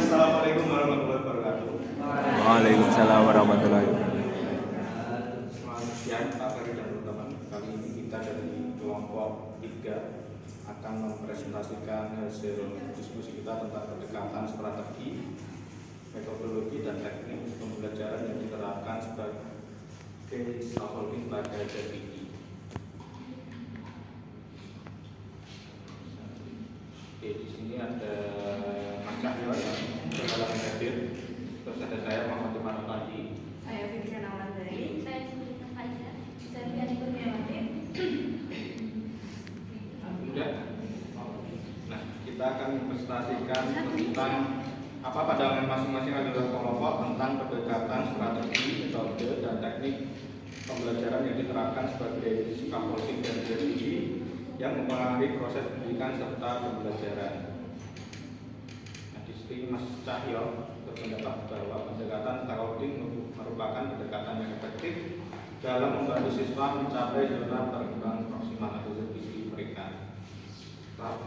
Assalamualaikum warahmatullahi wabarakatuh. Waalaikumsalam warahmatullahi wabarakatuh. Selamat siang Pak Ferry dan teman-teman. Kali ini kita dari kelompok 3 akan mempresentasikan hasil diskusi kita tentang pendekatan strategi, metodologi dan teknik pembelajaran yang diterapkan sebagai scaffolding pada JPI. Oke, di sini ada Mas Cahyo yang berhalangan hadir. Terus ada saya Muhammad Iman Pagi. Saya Fikri Nawandari. Saya Sulita Fajar. Saya Fiani Kurniawati. Sudah. Nah, kita akan mempresentasikan tentang apa pandangan masing-masing anggota kelompok tentang pendekatan strategi, metode, dan teknik pembelajaran yang diterapkan sebagai scaffolding dan strategi yang mempengaruhi proses pendidikan serta pembelajaran. Nah, di sini Mas Cahyo berpendapat bahwa pendekatan scaffolding merupakan pendekatan yang efektif dalam membantu siswa mencapai zona perkembangan proksimal atau ZPD mereka.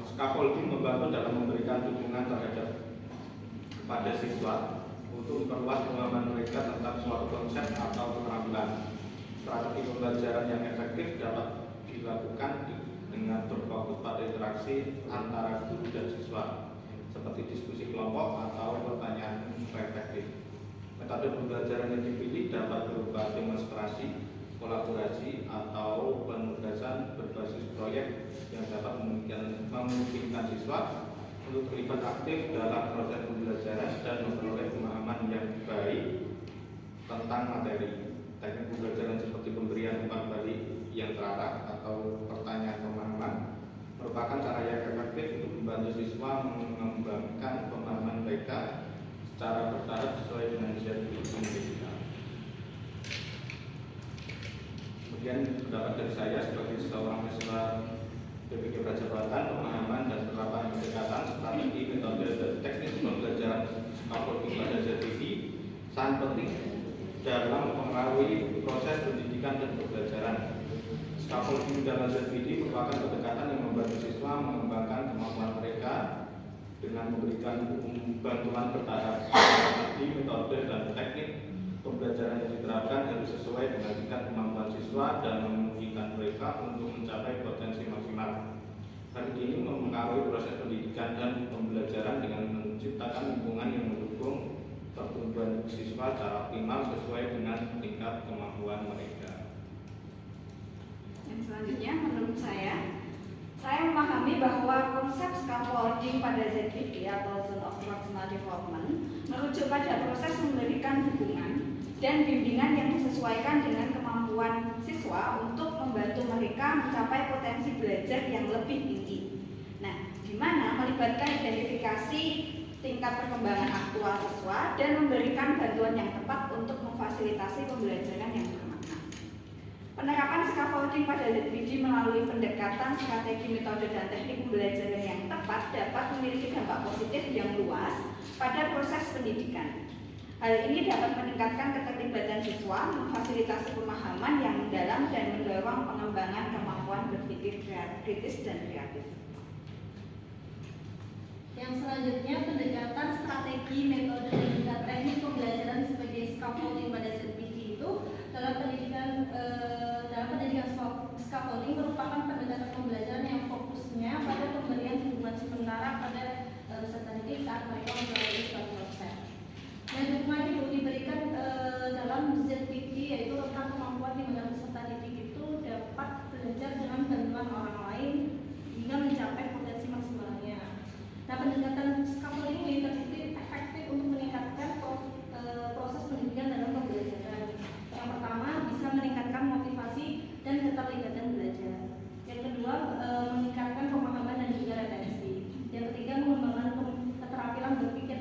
Scaffolding membantu dalam memberikan dukungan terhadap kepada siswa untuk memperluas pemahaman mereka tentang suatu konsep atau keterampilan. Strategi pembelajaran yang efektif dapat dilakukan dengan berfokus pada interaksi antara guru dan siswa, seperti diskusi kelompok atau pertanyaan reflektif. Metode pembelajaran yang dipilih dapat berupa demonstrasi, kolaborasi, atau penugasan berbasis proyek yang dapat memungkinkan siswa untuk terlibat aktif dalam proses pembelajaran dan memperoleh pemahaman yang baik tentang materi. Teknik pembelajaran seperti pemberian umpan balik yang terarah atau pertanyaan pemahaman merupakan cara yang efektif untuk membantu siswa mengembangkan pemahaman mereka secara bertahap sesuai dengan jadwal pendidikan. Kemudian pendapat dari saya sebagai seorang mahasiswa PPG Prajabatan, pemahaman dan penerapan pendekatan strategi, metode, dan teknik pembelajaran scaffolding pada ZPD sangat penting dalam mempengaruhi proses pendidikan dan pembelajaran. Scaffolding dalam ZPD merupakan pendekatan yang membantu siswa mengembangkan kemampuan mereka dengan memberikan bantuan bertahap. Strategi, metode, dan teknik pembelajaran yang diterapkan harus sesuai dengan tingkat kemampuan siswa dan memungkinkan mereka untuk mencapai potensi maksimal. Hal ini mempengaruhi proses pendidikan dan pembelajaran dengan menciptakan lingkungan yang mendukung pertumbuhan siswa secara optimal sesuai dengan tingkat kemampuan mereka. Yang selanjutnya, menurut saya memahami bahwa konsep scaffolding pada ZPD atau Zone of Proximal Development merujuk pada proses memberikan dukungan dan bimbingan yang disesuaikan dengan kemampuan siswa untuk membantu mereka mencapai potensi belajar yang lebih tinggi. Nah, di mana melibatkan identifikasi tingkat perkembangan aktual siswa dan memberikan bantuan yang tepat untuk memfasilitasi pembelajaran yang bermakna. Penerapan scaffolding pada ZPD melalui pendekatan strategi, metode, dan teknik pembelajaran yang tepat dapat memiliki dampak positif yang luas pada proses pendidikan. Hal ini dapat meningkatkan keterlibatan siswa, memfasilitasi pemahaman yang mendalam, dan mendorong pengembangan kemampuan berpikir kritis dan kreatif. Yang selanjutnya, pendekatan strategi, metode, dan juga teknik pembelajaran sebagai scaffolding pada ZPD itu dalam pendidikan scaffolding merupakan pendekatan pembelajaran yang fokusnya pada pemberian dukungan sementara pada peserta didik saat mereka melalui suatu proses. Dan dukungan itu diberikan dalam ZPD, yaitu tentang kemampuan di mana peserta didik itu dapat belajar dengan bantuan orang lain hingga mencapai potensi maksimalnya. Nah, pendekatan scaffolding ini terbukti efektif untuk meningkatkan proses pendidikan dalam pembelajaran. Yang pertama, bisa meningkatkan motivasi dan keterlibatan belajar. Yang kedua, meningkatkan pemahaman dan juga retensi. Yang ketiga, mengembangkan keterampilan berpikir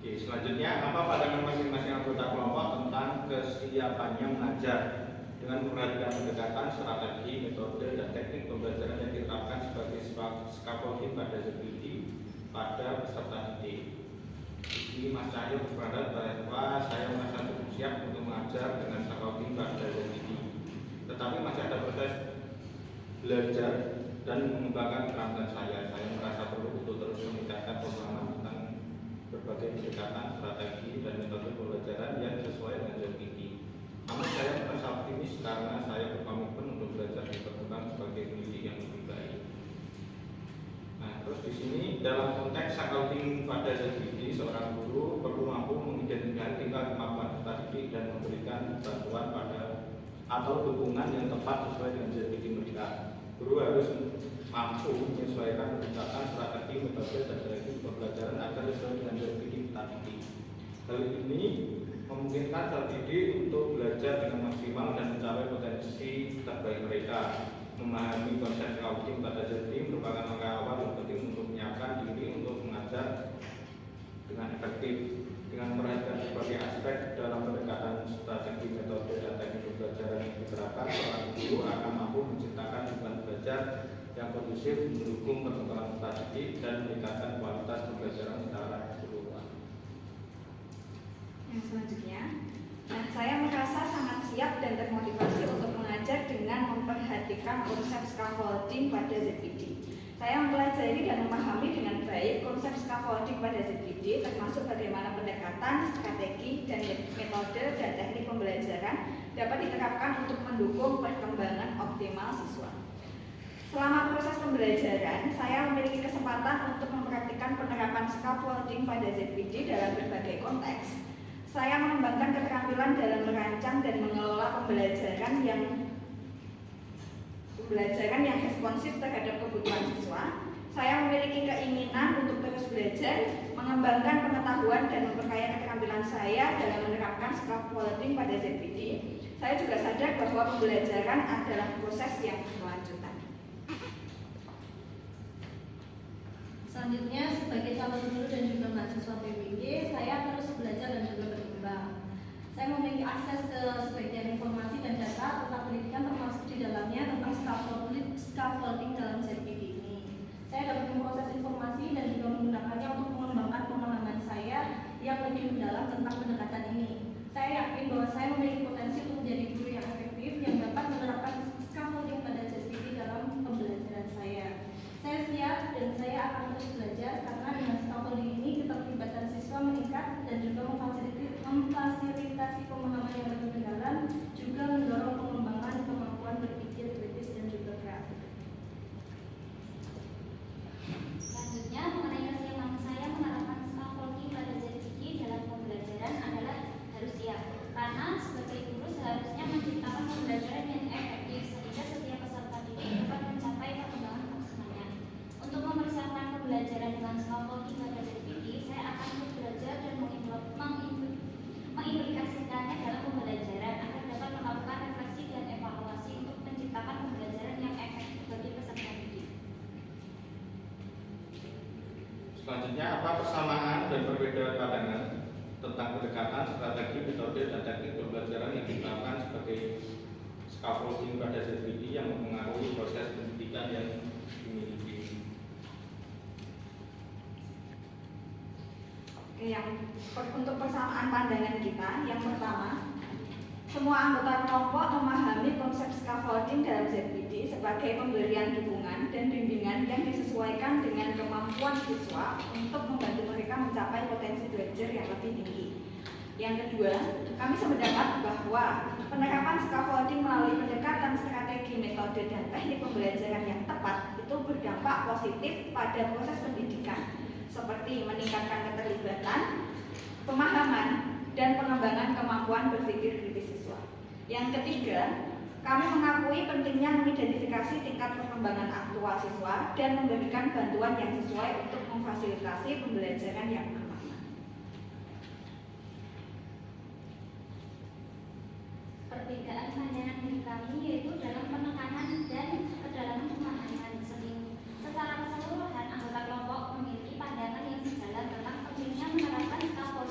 Oke, selanjutnya apa pandangan masing-masing anggota kelompok tentang kesiapannya mengajar dengan memperhatikan pendekatan, strategi, metode, dan teknik pembelajaran yang diterapkan sebagai scaffolding pada ZPD pada peserta didik. Di sini Mas Cahyo berpendapat bahwa saya merasa cukup siap untuk mengajar dengan scaffolding pada ZPD. Tetapi masih ada proses belajar dan mengembangkan keterampilan saya. Saya merasa perlu untuk terus meningkatkan pemahaman tentang berbagai pendekatan, strategi, dan metode pembelajaran yang sesuai dengan ZPD. Namun saya merasa optimis karena saya berkomitmen untuk belajar dan berkembang sebagai pendidik yang lebih baik. Nah, terus di sini dalam konteks scaffolding pada ZPD, seorang guru perlu mampu mengidentifikasi tingkat kemampuan peserta didik dan memberikan bantuan pada atau dukungan yang tepat sesuai dengan ZPD mereka. Guru harus mampu menyesuaikan pendekatan, strategi, metode, dan teknik pembelajaran agar sesuai dengan ZPD tadi. Hal ini memungkinkan ZPD untuk belajar dengan maksimal dan mencapai potensi terbaik mereka. Memahami konsep scaffolding pada ZPD merupakan langkah awal yang penting untuk menyiapkan diri untuk mengajar dengan efektif. Dengan memperhatikan berbagai aspek dalam pendekatan, strategi, metode, dan teknik pembelajaran yang diterapkan, seorang guru akan mampu menciptakan lingkungan belajar yang kondusif, mendukung perkembangan peserta didik, dan meningkatkan kualitas pembelajaran secara keseluruhan. Yang selanjutnya, nah, saya merasa sangat siap dan termotivasi untuk mengajar dengan memperhatikan konsep scaffolding pada ZPD. Saya mempelajari dan memahami dengan baik konsep scaffolding pada ZPD, termasuk bagaimana pendekatan, strategi, dan metode dan teknik pembelajaran dapat diterapkan untuk mendukung perkembangan optimal siswa. Selama proses pembelajaran, saya memiliki kesempatan untuk mempraktikkan penerapan scaffolding pada ZPD dalam berbagai konteks. Saya mengembangkan keterampilan dalam merancang dan mengelola pembelajaran yang responsif terhadap kebutuhan siswa. Saya memiliki keinginan untuk terus belajar, mengembangkan pengetahuan dan memperkaya keterampilan saya dalam menerapkan scaffolding pada ZPD. Saya juga sadar bahwa pembelajaran adalah proses yang berkelanjutan. Selanjutnya, sebagai calon guru dan juga mahasiswa PBG, saya terus belajar dan juga berkembang. Saya memiliki akses ke sebagian informasi dan data tentang pendidikan, termasuk di dalamnya tentang scaffolding dalam ZPD ini. Saya dapat memproses informasi dan juga menggunakannya untuk mengembangkan pemahaman saya yang lebih mendalam tentang pendekatan ini. Saya yakin bahwa saya memiliki potensi untuk menjadi guru yang efektif yang dapat menerapkan scaffolding pada ZPD dalam pembelajaran saya. Saya siap dan saya akan terus belajar karena dengan scaffolding ini keterlibatan siswa meningkat dan juga memfasilitasi pemahaman yang lebih mendalam, juga mendorong pengembangan kemampuan berpikir kritis dan juga kreatif. Selanjutnya, mengenai kesiapan saya menerapkan scaffolding pada ZPD dalam pembelajaran adalah harus siap, karena sebagai guru seharusnya menciptakan pembelajaran yang efektif sehingga setiap peserta didik dapat mencapai perkembangan maksimalnya. Untuk mempersiapkan pembelajaran dengan scaffolding pada ZPD, saya akan terus belajar dan mengimplikasikannya dalam pembelajaran agar dapat melakukan refleksi dan evaluasi untuk menciptakan pembelajaran yang efektif bagi peserta didik. Selanjutnya, apa persamaan dan perbedaan pandangan tentang pendekatan, strategi, metode, dan teknik pembelajaran yang diterapkan sebagai scaffolding pada ZPD yang mempengaruhi proses pendidikan yang dimiliki? Untuk persamaan pandangan kita, yang pertama, semua anggota kelompok memahami konsep scaffolding dalam ZPD sebagai pemberian dukungan dan bimbingan yang disesuaikan dengan kemampuan siswa untuk membantu mereka mencapai potensi belajar yang lebih tinggi. Yang kedua, kami sependapat bahwa penerapan scaffolding melalui pendekatan, strategi, metode, dan teknik pembelajaran yang tepat itu berdampak positif pada proses pendidikan, seperti meningkatkan keterlibatan, pemahaman, dan pengembangan kemampuan berpikir kritis siswa. Yang ketiga, kami mengakui pentingnya mengidentifikasi tingkat perkembangan aktual siswa dan memberikan bantuan yang sesuai untuk memfasilitasi pembelajaran yang bermakna. Perbedaan pandangan dari kami yaitu dalam penekanan dan kedalaman pemahaman. Secara keseluruhan, anggota kelompok memiliki pandangan yang sejalan tentang pentingnya menerapkan scaffolding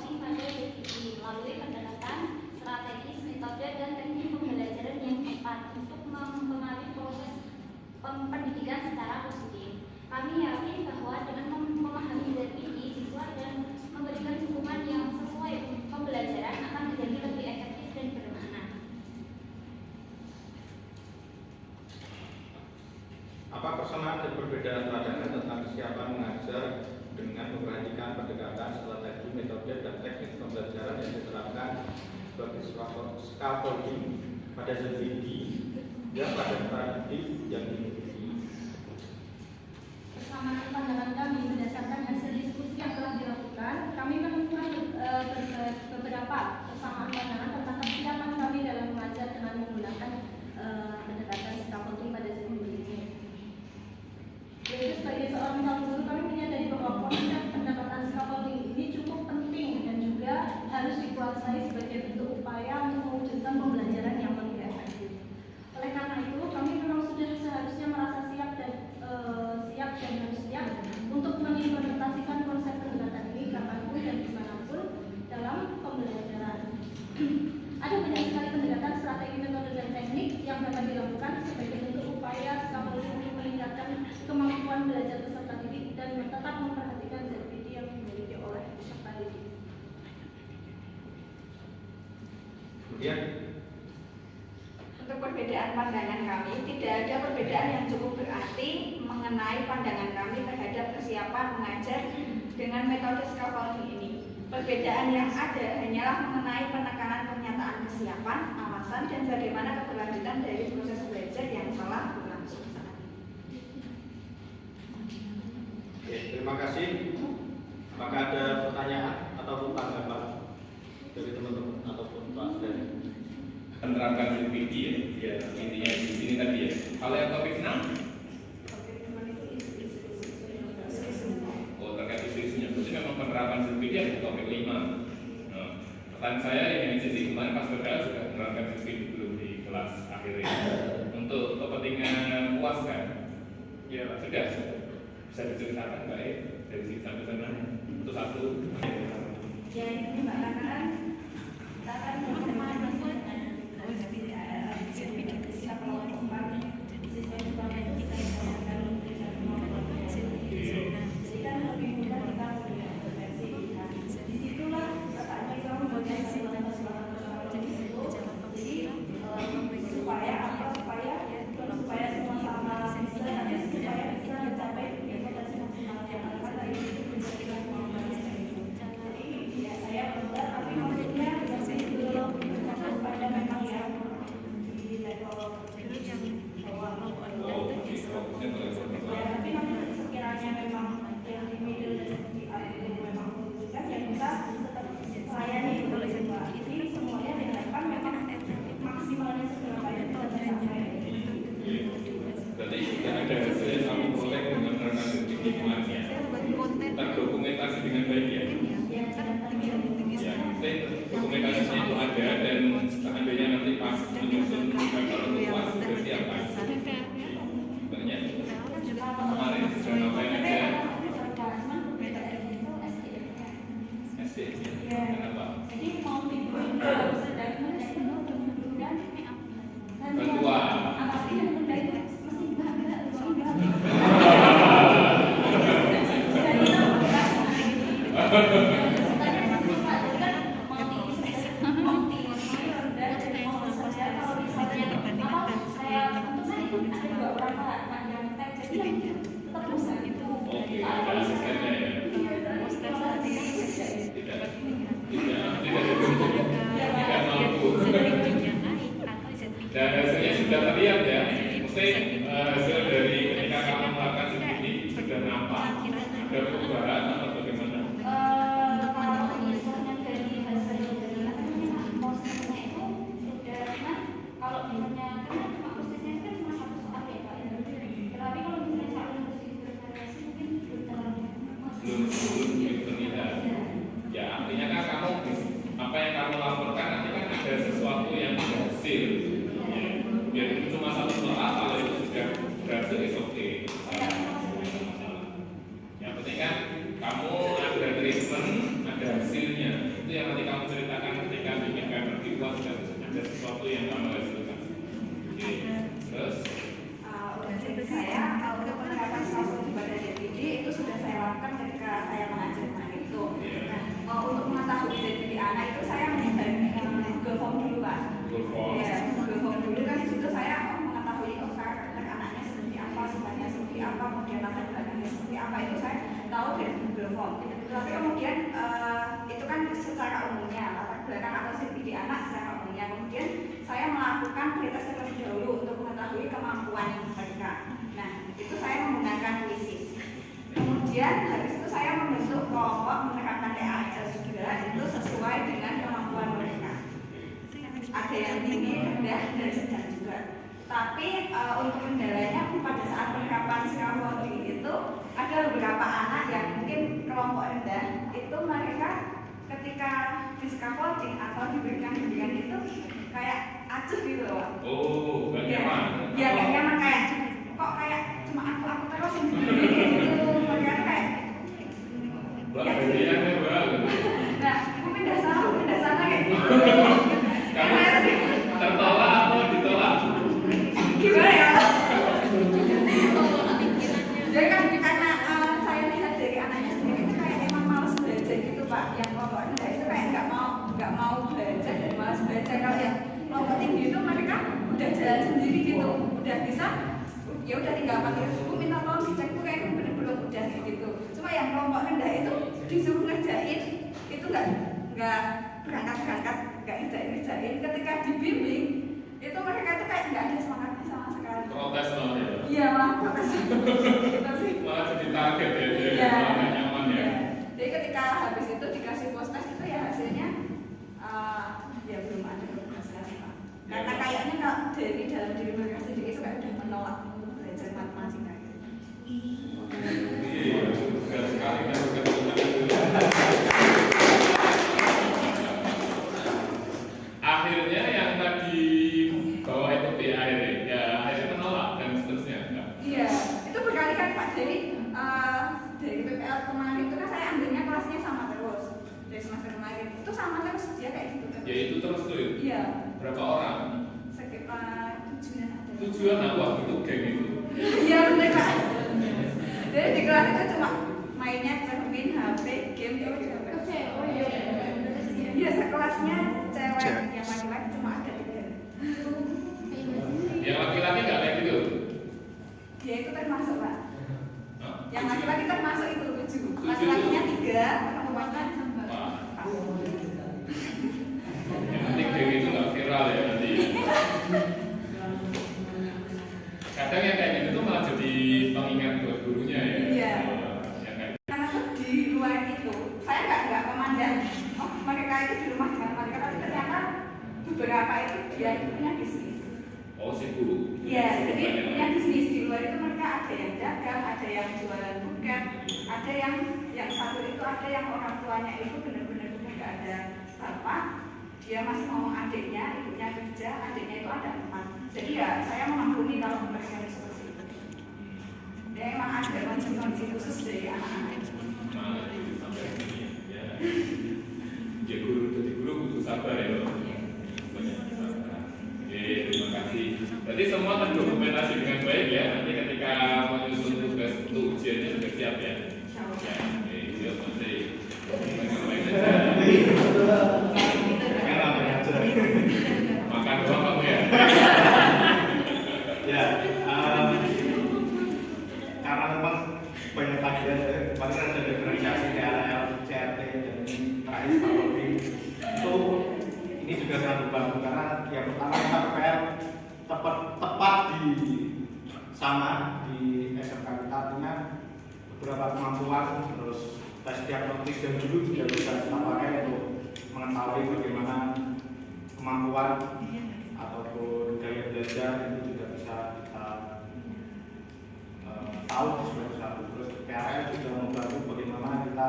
sebagai scaffolding pada ZBD yang pada tradisi yang dimiliki. Kesamaan pandangan kami berdasarkan hasil diskusi yang telah dilakukan, kami menemukan beberapa kesamaan pandangan tentang kesiapan kami dalam mengajar dengan menggunakan pendekatan scaffolding pada ZBD ini. Jadi sebagai seorang calon guru, kami menyadari bahwa konsep pendekatan scaffolding ini cukup penting dan juga harus dikuasai sebagai bentuk upaya untuk mewujudkan pembelajaran yang lebih efektif. Oleh karena itu, kami memang sudah seharusnya merasa siap dan harus siap untuk mengimplementasikan konsep pendekatan ini kapanpun dan dimanapun dalam pembelajaran. Ada banyak sekali pendekatan, strategi, metode, dan teknik yang dapat dilakukan sebagai bentuk upaya scaffolding untuk meningkatkan kemampuan belajar peserta didik dan tetap memperhatikan ZBD yang dimiliki oleh peserta didik. Kemudian Untuk perbedaan pandangan kami, tidak ada perbedaan yang cukup berarti mengenai pandangan kami terhadap kesiapan mengajar dengan metode scaffolding ini. Perbedaan yang ada hanyalah mengenai penekanan pernyataan kesiapan, alasan, dan bagaimana keberlanjutan dari proses belajar yang telah berlangsung saat ini. Oke, terima kasih. Apakah ada pertanyaan ataupun tanggapan dari teman-teman ataupun Pak Sden? Menerapkan ZBD ya, intinya di sini tadi ya. Kalau yang topik 6, terkait isu-isunya, berarti memang penerapan ZBD ada di topik 5. Nah, pertanyaan saya yang sisi kemarin Pak Sden sudah menerapkan ZBD belum di kelas akhirnya. Untuk kepentingan puas kan? Ya sudah bisa diceritakan Mbak ya dari sini sampai sana untuk satu. Ya ini Mbak Rakaran, kita akan Berarti tidak ada hasilnya kamu boleh dengan menerapkan ZBD kemarin ya. Terdokumentasi dengan baik ya. Ya, dokumentasinya itu ada dan seandainya nanti pas menyusun kalau puas berarti apa? Sebenarnya kemarin sudah ngapain aja? SDM. Kenapa? Bantuan. Oke, ada asistennya ya. Tidak mampu. Dan hasilnya sudah terlihat ya. Mesti hasil dari ketika kamu melakukan ZBD sudah nampak. Ada perubahan atau bagaimana? Kalau misalnya dari hasil posisinya itu sudah kan, kalau misalnya kan posisinya kan cuma satu soal ya Pak. Tapi kalau misalnya soal yang harus diverifikasi mungkin belum terlalu Belum terlihat. Ya artinya kan kamu apa yang kamu laporkan nanti kan ada sesuatu yang berhasil. Ya cuma satu soal kalau itu sudah berhasil itu oke. Yang penting kan kamu ada treatment, ada hasilnya. Itu yang nanti kamu ceritakan ketika bikin paper dibuat dan ada sesuatu yang kamu hasilkan. Oke. Terus untuk saya untuk penerapan scaffolding pada ZBD itu sudah saya lakukan ketika saya mengajar anak itu. Nah, untuk mengetahui ZBD anak itu saya Google Form dulu Pak. Google Form. Ya, Google Form dulu kan di situ saya mengetahui karakter anaknya seperti apa, sebenarnya seperti apa, kemudian latar belakangnya seperti apa itu saya tahu dari Google Form. Tapi kemudian itu kan secara umumnya latar belakang atau ZBD di anak secara umumnya. Kemudian saya melakukan pretest terlebih dahulu untuk mengetahui kemampuan mereka. Nah, itu saya menggunakan quizzes. Kemudian habis itu saya membentuk kelompok menerapkan TAL juga itu sesuai dengan kemampuan mereka. Ada yang tinggi, rendah, dan sedang juga. Tapi untuk kendalanya pada saat penerapan scaffolding itu ada beberapa anak yang mungkin kelompok rendah itu mereka ketika di scaffolding atau diberikan bimbingan itu kayak acuh gitu loh. Oh, gak nyaman. Ya gak nyaman, kayak kok kayak cuma aku terus yang begini gitu. Mereka kayak Mbak Bedian ya Mbak. nah, aku pindah sana kayak gitu. Kamu tertolak atau ditolak? Gimana ya? Jadi kan karena saya lihat dari anaknya sendiri itu kayak emang malas belajar gitu Pak. Yang kelompok rendah itu kayak nggak mau belajar dan malas belajar. Kalau yang kelompok tinggi itu mereka udah jalan sendiri gitu, udah bisa. Ya udah tinggal pakai buku, minta tolong dicek tuh kayak bener-bener udah gitu. Cuma yang kelompok rendah itu disuruh ngerjain itu nggak berangkat nggak ngerjain. Ketika dibimbing itu mereka itu kayak nggak ada semangatnya sama sekali. Protes malah ya. Iya malah protes. Gitu sih. Malah jadi target ya, dia Iya. malah nggak nyaman ya. Jadi ketika habis itu dikasih post test itu ya hasilnya ya belum ada progres Pak. Karena kayaknya kalau dari dalam diri mereka sendiri itu kayak udah menolak belajar matematika. Iya, berat sekali kan bukan cuma itu. Akhirnya yang tadi bawa itu akhirnya ya akhirnya menolak dan seterusnya enggak. Iya, itu berkali-kali Pak. Jadi dari PPL kemarin itu kan saya ambilnya kelasnya sama terus dari semester kemarin itu sama terus dia kayak gitu kan. Ya itu terus tuh. Iya. Berapa orang? Sekitar 7-an ada. 7-an apa itu geng itu? Iya bener Pak. Jadi di kelas itu cuma mainnya cermin, HP, game gitu. Oh iya. Iya sekelasnya cewek yang laki-laki cuma ada 3. Yang laki-laki nggak kayak gitu? Ya itu termasuk Pak. Hah? Yang laki-laki termasuk itu 7. 7. Laki-lakinya 3, perempuannya Wah. Yang penting geng itu nggak viral ya nanti. Kadang yang kayak gitu tuh malah jadi pengingat buat gurunya ya. Iya. Yang kayak karena tuh di luar itu saya nggak memandang oh mereka itu di rumah dengan mereka, tapi ternyata beberapa itu dia itu punya bisnis. oh si guru. Iya, jadi punya bisnis di luar itu mereka ada yang dagang, ada yang jualan buket, ada yang satu itu ada yang orang tuanya itu benar-benar nggak ada bapak, dia masih mau adiknya, ibunya kerja, adiknya itu ada 4. Jadi ya saya memaklumi kalau mereka itu seperti itu. Ya emang ada kondisi khusus dari anak-anak itu. Nah, itu sampai sini ya. Ya guru jadi guru butuh sabar ya. Banyak sabar. Oke, terima kasih. Berarti semua terdokumentasi dengan baik ya. Nanti ketika menyusun tugas untuk ujiannya sudah siap ya. Ya, oke, siap masih. Makan doang kamu ya. Ya, karena memang banyak kajian kemarin ada diferensiasi KLL, CRT dan terakhir scaffolding itu ini juga sangat membantu karena yang pertama kita PPL tepat di sama di SMK kita punya beberapa kemampuan, terus tes diagnostis dan dulu juga bisa kita pakai untuk mengetahui bagaimana kemampuan ataupun gaya belajar itu juga bisa kita tahu di semester 1. Terus PRL juga membantu bagaimana kita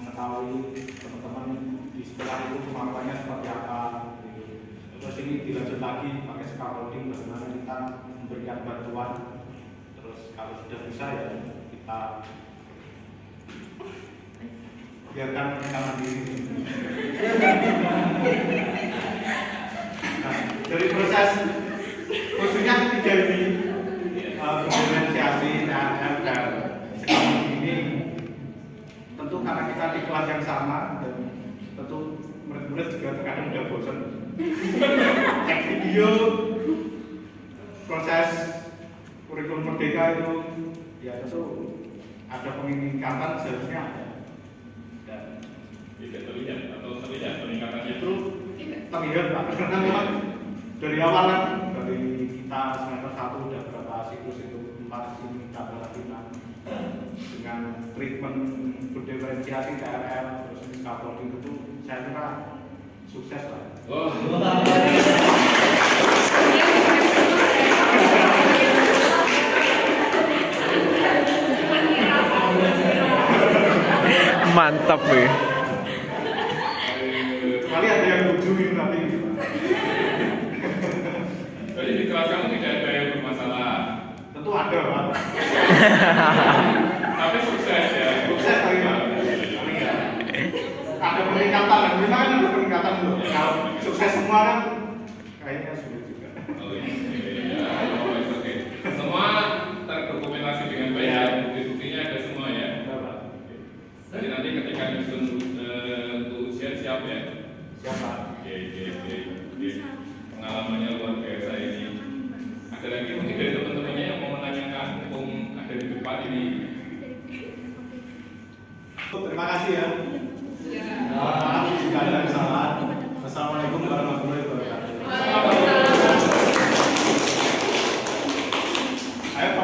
mengetahui teman-teman di sekolah itu kemampuannya seperti apa. Terus ini dilanjut lagi pakai scaffolding bagaimana kita memberikan bantuan. Terus kalau sudah bisa ya kita biarkan mereka mandiri. Nah, dari proses khususnya ketiga ini diferensiasi KLL dan scaffolding ini tentu karena kita di kelas yang sama dan tentu murid-murid juga terkadang udah bosan cek video proses kurikulum merdeka itu ya tentu ada peningkatan seharusnya ada dan Tidak terlihat atau terlihat peningkatannya itu terlihat Pak, karena memang dari awal kan, dari kita semester 1 udah berapa siklus itu 4 ini kita lagi dengan treatment berdiferensiasi KRL terus scaffolding itu saya kira sukses lah. Wah, Mantap nih. Kali ada yang lucuin nanti. jadi di kelas kamu tidak ada yang bermasalah, Tentu ada Pak. tapi sukses ya. Sukses kali Pak. Iya. Ada peningkatan, memang kan ada peningkatan loh. Kalau sukses semua kan kayaknya sulit juga. Oh iya, oke. Semua terdokumentasi dengan baik ya, bukti-buktinya ada semua ya. Benar, Pak. Jadi nanti ketika nyusun untuk ujian siap ya. Siapa? Oke. Pengalamannya luar biasa ini. Ada lagi mungkin dari teman-temannya yang mau menanyakan, ada di depan ini. Terima kasih ya.